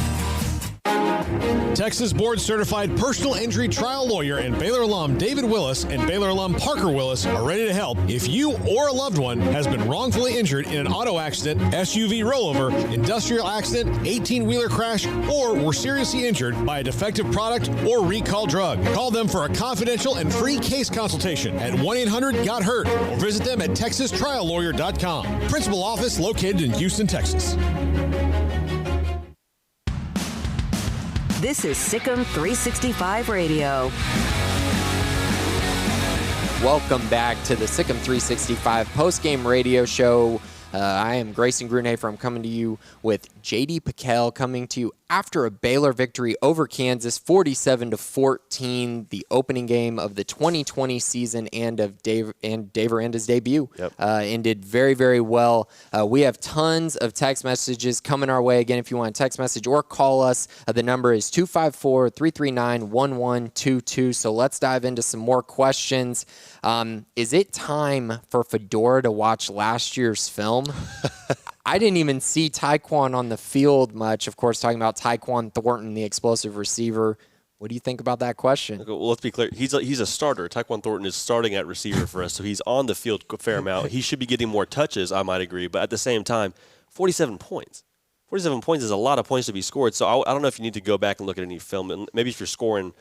[SPEAKER 7] Texas board-certified personal injury trial lawyer and Baylor alum David Willis and Baylor alum Parker Willis are ready to help if you or a loved one has been wrongfully injured in an auto accident, SUV rollover, industrial accident, 18-wheeler crash, or were seriously injured by a defective product or recalled drug. Call them for a confidential and free case consultation at 1-800-GOT-HURT or visit them at texastriallawyer.com. Principal office located in Houston, Texas.
[SPEAKER 10] This is Sikkim 365 Radio.
[SPEAKER 1] Welcome back to the Sikkim 365 post-game radio show. I am Grayson Grunefer. I'm coming to you with J.D. Piquel, coming to you after a Baylor victory over Kansas, 47-14, the opening game of the 2020 season and of Dave Aranda's debut.
[SPEAKER 2] Yep.
[SPEAKER 1] Ended very, very well. We have tons of text messages coming our way. Again, if you want to text message or call us, the number is 254-339-1122. So let's dive into some more questions. Is it time for Fedora to watch last year's film? I didn't even see Tyquan on the field much. Of course, talking about Tyquan Thornton, the explosive receiver. What do you think about that question?
[SPEAKER 2] Okay, well, let's be clear. He's a starter. Tyquan Thornton is starting at receiver for us, so he's on the field a fair amount. He should be getting more touches, I might agree. But at the same time, 47 points. 47 points is a lot of points to be scored. So I don't know if you need to go back and look at any film. And maybe if you're scoring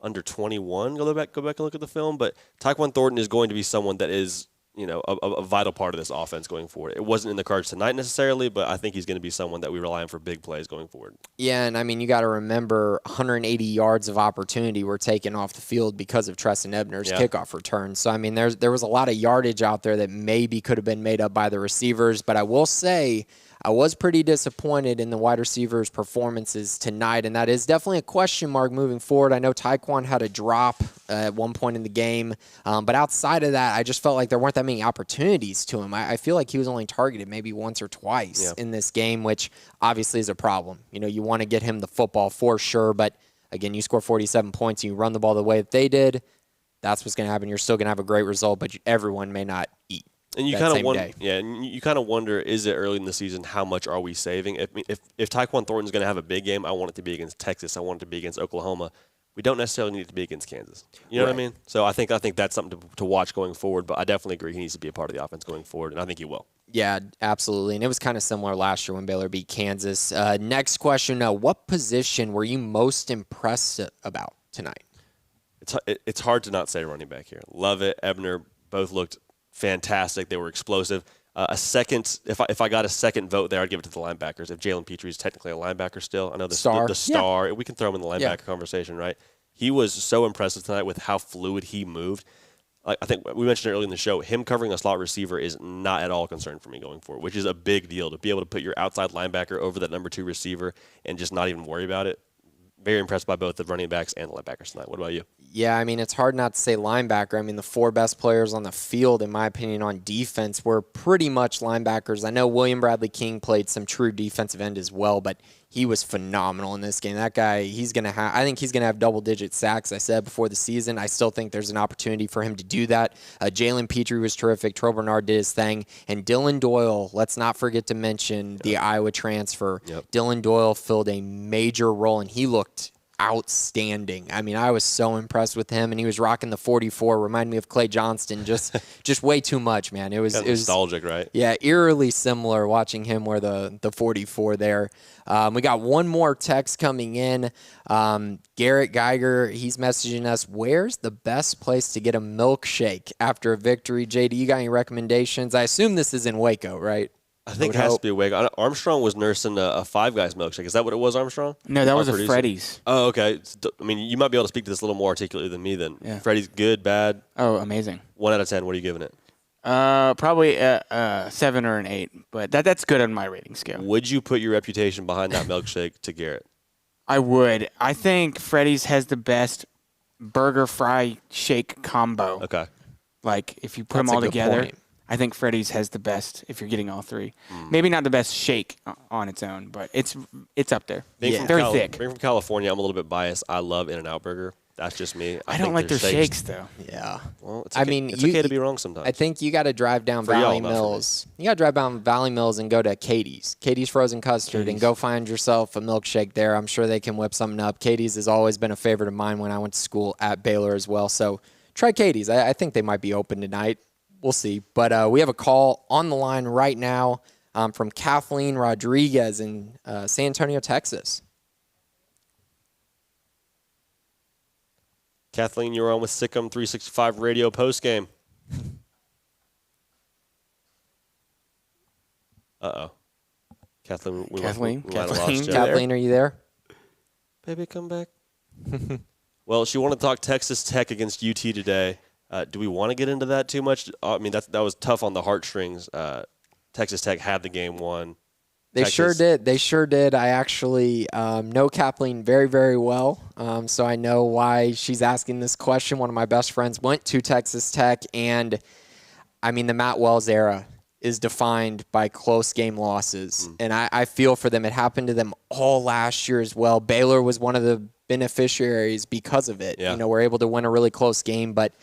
[SPEAKER 2] under 21, go back and look at the film. But Tyquan Thornton is going to be someone that is, a vital part of this offense going forward. It wasn't in the cards tonight necessarily, but I think he's going to be someone that we rely on for big plays going forward.
[SPEAKER 1] Yeah, and I mean, you got to remember 180 yards of opportunity were taken off the field because of Tristan Ebner's kickoff return. So, I mean, there was a lot of yardage out there that maybe could have been made up by the receivers, but I will say I was pretty disappointed in the wide receivers' performances tonight, and that is definitely a question mark moving forward. I know Tyquan had a drop at one point in the game, but outside of that, I just felt like there weren't that many opportunities to him. I feel like he was only targeted maybe once or twice in this game, which obviously is a problem. You want to get him the football for sure, but again, you score 47 points and you run the ball the way that they did, that's what's going to happen. You're still going to have a great result, but everyone may not eat.
[SPEAKER 2] And you kind of wonder, and you kind of wonder, is it early in the season? How much are we saving? If Tyquan Thornton's going to have a big game, I want it to be against Texas. I want it to be against Oklahoma. We don't necessarily need it to be against Kansas. You know what I mean? So I think that's something to watch going forward. But I definitely agree he needs to be a part of the offense going forward, and I think he will.
[SPEAKER 1] Yeah, absolutely. And it was kind of similar last year when Baylor beat Kansas. Next question: what position were you most impressed about tonight?
[SPEAKER 2] It's hard to not say running back here. Lovett, Ebner, both looked fantastic. They were explosive. If I got a second vote there, I'd give it to the linebackers. If Jalen Petrie is technically a linebacker still, I know the star. We can throw him in the linebacker conversation, right? He was so impressive tonight with how fluid he moved. I think we mentioned earlier in the show, him covering a slot receiver is not at all a concern for me going forward, which is a big deal to be able to put your outside linebacker over that number 2 receiver and just not even worry about it. Very impressed by both the running backs and the linebackers tonight. What about you?
[SPEAKER 1] Yeah, I mean, it's hard not to say linebacker. I mean, the 4 best players on the field, in my opinion, on defense were pretty much linebackers. I know William Bradley King played some true defensive end as well, but he was phenomenal in this game. That guy, I think he's going to have double-digit sacks, I said, before the season. I still think there's an opportunity for him to do that. Jalen Petrie was terrific. Terrell Bernard did his thing. And Dylan Doyle, let's not forget to mention the Iowa transfer. Dylan Doyle filled a major role, and he looked outstanding. I mean, I was so impressed with him, and he was rocking the 44. Reminded me of Clay Johnston, just way too much, man. It was
[SPEAKER 2] nostalgic, right?
[SPEAKER 1] Yeah, eerily similar watching him wear the 44 there. We got one more text coming in. Garrett Geiger, he's messaging us, where's the best place to get a milkshake after a victory? JD, you got any recommendations? I assume this is in Waco, right?
[SPEAKER 2] I think it has to be Waco. Armstrong was nursing a Five Guys milkshake. Is that what it was, Armstrong?
[SPEAKER 19] No, that was a Freddy's.
[SPEAKER 2] Oh, okay. I mean, you might be able to speak to this a little more articulately than me then. Yeah. Freddy's good, bad?
[SPEAKER 19] Oh, amazing.
[SPEAKER 2] 1 out of 10. What are you giving it?
[SPEAKER 19] Probably a 7 or an 8, but that's good on my rating scale.
[SPEAKER 2] Would you put your reputation behind that milkshake to Garrett?
[SPEAKER 19] I would. I think Freddy's has the best burger fry shake combo.
[SPEAKER 2] Okay.
[SPEAKER 19] Like, if you put them all together, I think Freddy's has the best if you're getting all 3. Maybe not the best shake on its own, but it's up there. Very thick.
[SPEAKER 2] Being from California, I'm a little bit biased. I love In-N-Out Burger. That's just me.
[SPEAKER 19] I don't like their shakes, though.
[SPEAKER 1] Yeah.
[SPEAKER 2] Well, it's okay. It's okay to be wrong sometimes.
[SPEAKER 1] I think you got to drive down Valley Mills. You got to drive down Valley Mills and go to Katie's Frozen Custard and go find yourself a milkshake there. I'm sure they can whip something up. Katie's has always been a favorite of mine when I went to school at Baylor as well. So try Katie's. I think they might be open tonight. We'll see. But we have a call on the line right now from Kathleen Rodriguez in San Antonio, Texas.
[SPEAKER 2] Kathleen, you're on with Sikkim 365 Radio postgame. Uh-oh. Kathleen, we might have lost you.
[SPEAKER 1] Kathleen, are you there?
[SPEAKER 2] Baby, come back. Well, she wanted to talk Texas Tech against UT today. Do we want to get into that too much? I mean, that was tough on the heartstrings. Texas Tech had the game won.
[SPEAKER 1] They sure did. They sure did. I actually know Kathleen very, very well, so I know why she's asking this question. One of my best friends went to Texas Tech, and, I mean, the Matt Wells era is defined by close game losses, and I feel for them. It happened to them all last year as well. Baylor was one of the beneficiaries because of it.
[SPEAKER 2] Yeah.
[SPEAKER 1] We're able to win a really close game, but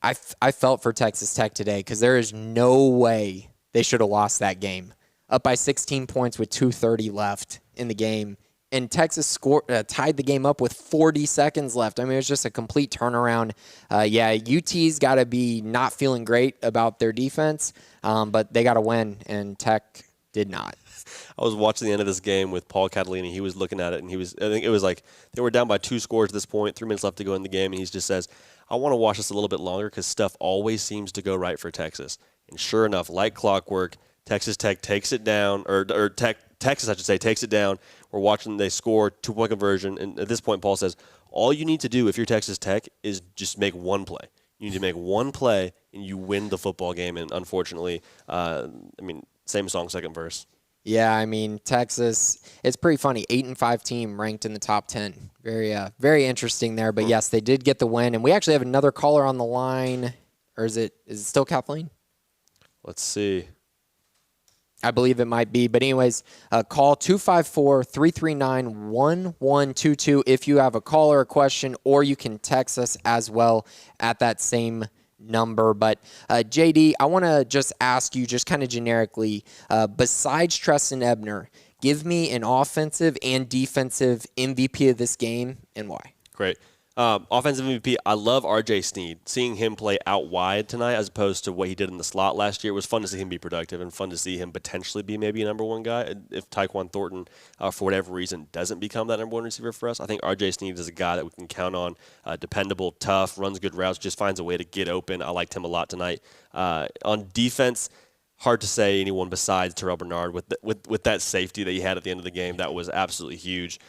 [SPEAKER 1] I felt for Texas Tech today because there is no way they should have lost that game. Up by 16 points with 2:30 left in the game. And Texas tied the game up with 40 seconds left. I mean, it was just a complete turnaround. UT's got to be not feeling great about their defense, but they got to win, and Tech did not.
[SPEAKER 2] I was watching the end of this game with Paul Catalini. He was looking at it, and I think it was like they were down by 2 scores at this point, 3 minutes left to go in the game, and he just says, I want to watch this a little bit longer because stuff always seems to go right for Texas. And sure enough, like clockwork, Texas Tech takes it down, or Texas, I should say, takes it down. We're watching, they score, 2-point conversion, and at this point, Paul says, all you need to do if you're Texas Tech is just make one play. You need to make one play, and you win the football game, and unfortunately, same song, second verse.
[SPEAKER 1] Yeah, I mean, Texas, it's pretty funny. 8-5 team ranked in the top 10. Very, very interesting there, but yes, they did get the win, and we actually have another caller on the line, or is it still Kathleen?
[SPEAKER 2] Let's see.
[SPEAKER 1] I believe it might be. But anyways, call 254-339-1122 if you have a call or a question, or you can text us as well at that same number. But JD, I want to just ask you just kind of generically, besides Tristan Ebner, give me an offensive and defensive MVP of this game and why.
[SPEAKER 2] Great. Offensive MVP, I love R.J. Sneed. Seeing him play out wide tonight as opposed to what he did in the slot last year, it was fun to see him be productive and fun to see him potentially be maybe a number 1 guy. If Tyquan Thornton, for whatever reason, doesn't become that number 1 receiver for us, I think R.J. Sneed is a guy that we can count on. Dependable, tough, runs good routes, just finds a way to get open. I liked him a lot tonight. On defense, hard to say anyone besides Terrell Bernard with that safety that he had at the end of the game. That was absolutely huge.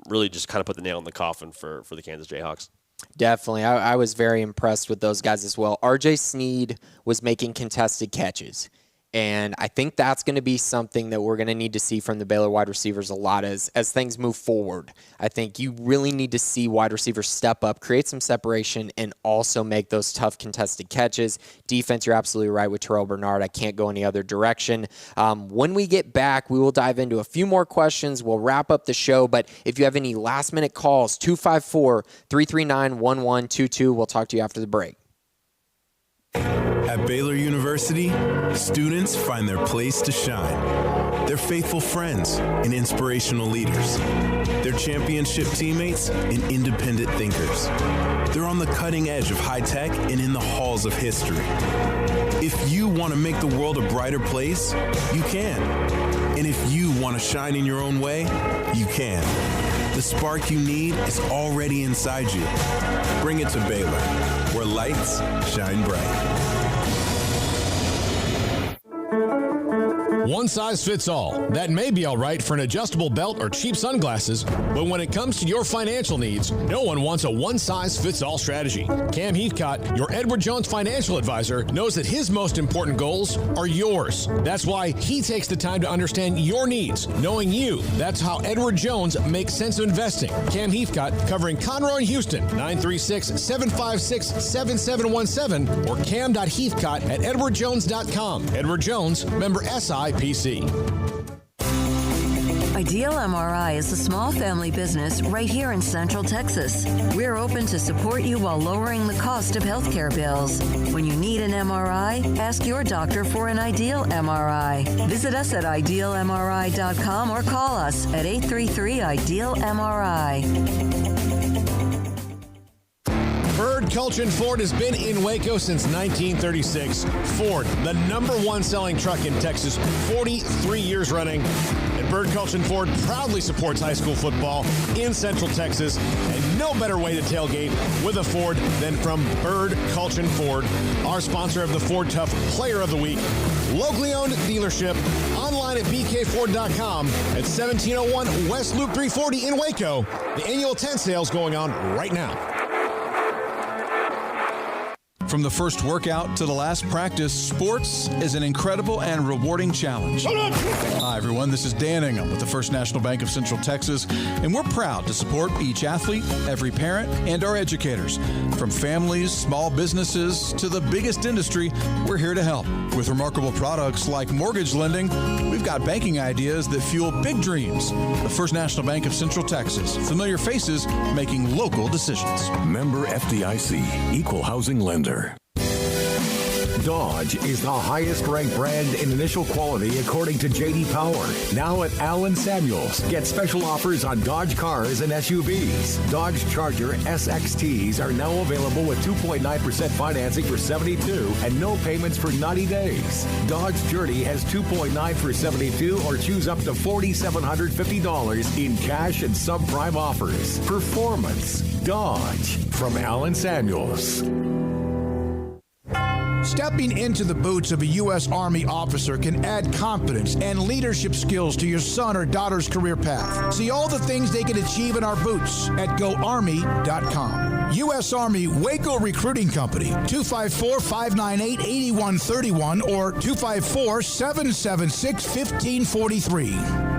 [SPEAKER 2] Really just kind of put the nail in the coffin for the Kansas Jayhawks.
[SPEAKER 1] Definitely. I was very impressed with those guys as well. RJ Sneed was making contested catches. And I think that's going to be something that we're going to need to see from the Baylor wide receivers a lot as things move forward. I think you really need to see wide receivers step up, create some separation, and also make those tough contested catches. Defense, you're absolutely right with Terrell Bernard. I can't go any other direction. When we get back, we will dive into a few more questions. We'll wrap up the show. But if you have any last-minute calls, 254-339-1122. We'll talk to you after the break.
[SPEAKER 20] At Baylor University, students find their place to shine. They're faithful friends and inspirational leaders. They're championship teammates and independent thinkers. They're on the cutting edge of high tech and in the halls of history. If you want to make the world a brighter place, you can. And if you want to shine in your own way, you can. The spark you need is already inside you. Bring it to Baylor, where lights shine bright.
[SPEAKER 7] One size fits all. That may be all right for an adjustable belt or cheap sunglasses, but when it comes to your financial needs, no one wants a one-size-fits-all strategy. Cam Heathcott, your Edward Jones financial advisor, knows that his most important goals are yours. That's why he takes the time to understand your needs. Knowing you, that's how Edward Jones makes sense of investing. Cam Heathcott, covering Conroe and Houston, 936-756-7717 or cam.heathcott@edwardjones.com. Edward Jones, member SIPC.
[SPEAKER 10] Ideal MRI is a small family business right here in Central Texas. We're open to support you while lowering the cost of healthcare bills. When you need an MRI, ask your doctor for an Ideal MRI. Visit us at idealmri.com or call us at 833-IDEAL-MRI.
[SPEAKER 7] Bird Culchin Ford has been in Waco since 1936. Ford, the #1 selling truck in Texas, 43 years running. And Bird Culchin Ford proudly supports high school football in Central Texas. And no better way to tailgate with a Ford than from Bird Culchin Ford, our sponsor of the Ford Tough Player of the Week. Locally owned dealership, online at bkford.com at 1701 West Loop 340 in Waco. The annual tent sale's going on right now.
[SPEAKER 6] From the first workout to the last practice, sports is an incredible and rewarding challenge. Hi, everyone. This is Dan Ingham with the First National Bank of Central Texas, and we're proud to support each athlete, every parent, and our educators. From families, small businesses, to the biggest industry, we're here to help. With remarkable products like mortgage lending, we've got banking ideas that fuel big dreams. The First National Bank of Central Texas. Familiar faces making local decisions.
[SPEAKER 5] Member FDIC, Equal Housing Lender. Dodge is the highest-ranked brand in initial quality according to J.D. Power. Now at Allen Samuels. Get special offers on Dodge cars and SUVs. Dodge Charger SXTs are now available with 2.9% financing for 72 and no payments for 90 days. Dodge Journey has 2.9 for 72 or choose up to $4,750 in cash and subprime offers. Performance. Dodge from Allen Samuels.
[SPEAKER 4] Stepping into the boots of a U.S. Army officer can add confidence and leadership skills to your son or daughter's career path. See all the things they can achieve in our boots at GoArmy.com. U.S. Army Waco Recruiting Company, 254-598-8131 or 254-776-1543.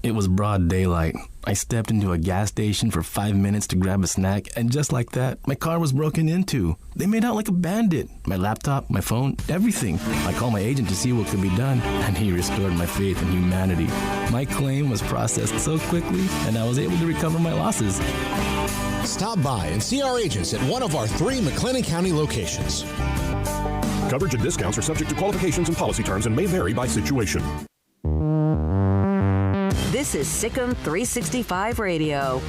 [SPEAKER 21] It was broad daylight. I stepped into a gas station for 5 minutes to grab a snack, and just like that, my car was broken into. They made out like a bandit. My laptop, my phone, everything. I called my agent to see what could be done, and he restored my faith in humanity. My claim was processed so quickly, and I was able to recover my losses.
[SPEAKER 7] Stop by and see our agents at one of our 3 McLennan County locations.
[SPEAKER 18] Coverage and discounts are subject to qualifications and policy terms and may vary by situation.
[SPEAKER 10] This is Sikkim 365 Radio.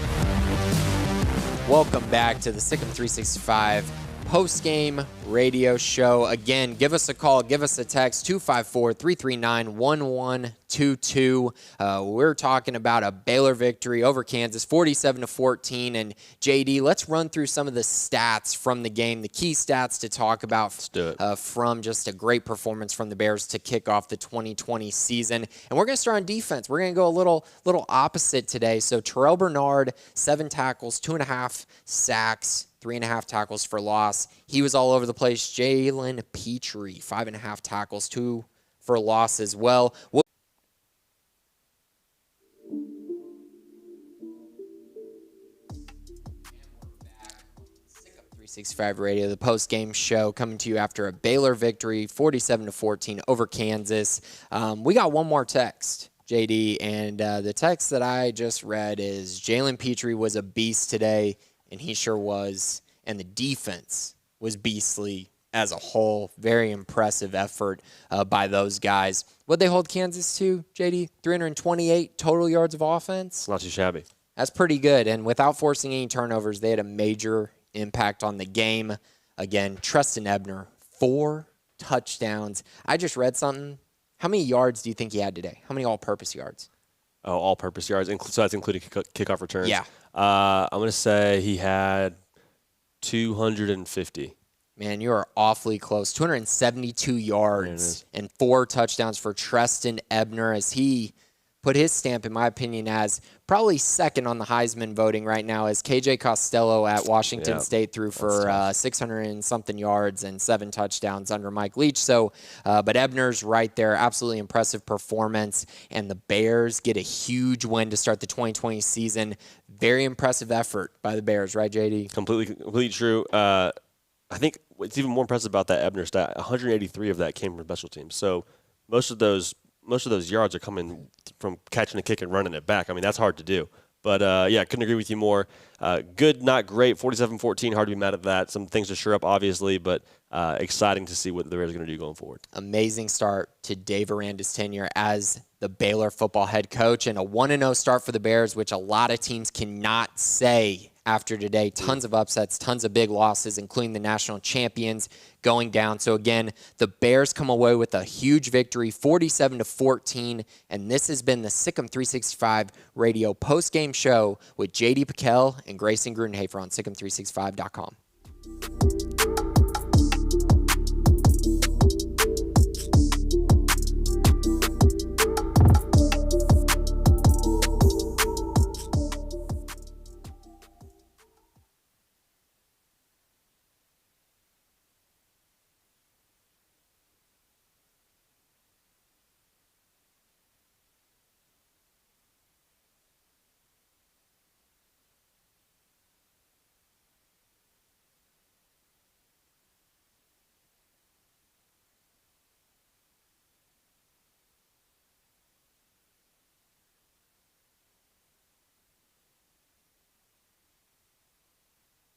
[SPEAKER 1] Welcome back to the Sikkim 365 post-game radio show. Again, give us a call, give us a text, 254-339-1122. We're talking about a Baylor victory over Kansas, 47-14. And JD, let's run through some of the stats from the game, the key stats to talk about from just a great performance from the Bears to kick off the 2020 season. And we're going to start on defense. We're going to go a little opposite today. So Terrell Bernard, 7 tackles, 2.5 sacks, 3.5 tackles for loss. He was all over the place. Jalen Petrie, 5.5 tackles, 2 for loss as well. 365 Radio, the post-game show, coming to you after a Baylor victory, 47-14 over Kansas. We got one more text, JD, and the text that I just read is Jalen Petrie was a beast today, and he sure was, and the defense was beastly as a whole. Very impressive effort by those guys. What'd they hold Kansas to, JD? 328 total yards of offense?
[SPEAKER 2] Not too shabby.
[SPEAKER 1] That's pretty good, and without forcing any turnovers, they had a major impact on the game. Again, Tristan Ebner, 4 touchdowns. I just read something. How many yards do you think he had today? How many all-purpose yards?
[SPEAKER 2] Oh, all-purpose yards. So that's including kickoff returns?
[SPEAKER 1] Yeah.
[SPEAKER 2] I'm going to say he had 250.
[SPEAKER 1] Man, you are awfully close. 272 yards and 4 touchdowns for Tristan Ebner as he put his stamp, in my opinion, as probably second on the Heisman voting right now, as KJ Costello at Washington State threw for 600 and something yards and 7 touchdowns under Mike Leach. So, but Ebner's right there. Absolutely impressive performance. And the Bears get a huge win to start the 2020 season. Very impressive effort by the Bears, right, JD?
[SPEAKER 2] Completely true. I think what's even more impressive about that Ebner stat, 183 of that came from special teams. So most of those yards are coming from catching a kick and running it back. I mean, that's hard to do. But, yeah, couldn't agree with you more. Good, not great. 47-14, hard to be mad at that. Some things to shore up, obviously, but exciting to see what the Bears are going to do going forward. Amazing start to Dave Aranda's tenure as the Baylor football head coach, and a 1-0 start for the Bears, which a lot of teams cannot say after today. Tons of upsets, tons of big losses, including the national champions going down. So again, the Bears come away with a huge victory, 47-14, and this has been the Sikkim 365 Radio post-game show with JD Piquel and Grayson Grudenhafer on Sikkim365.com.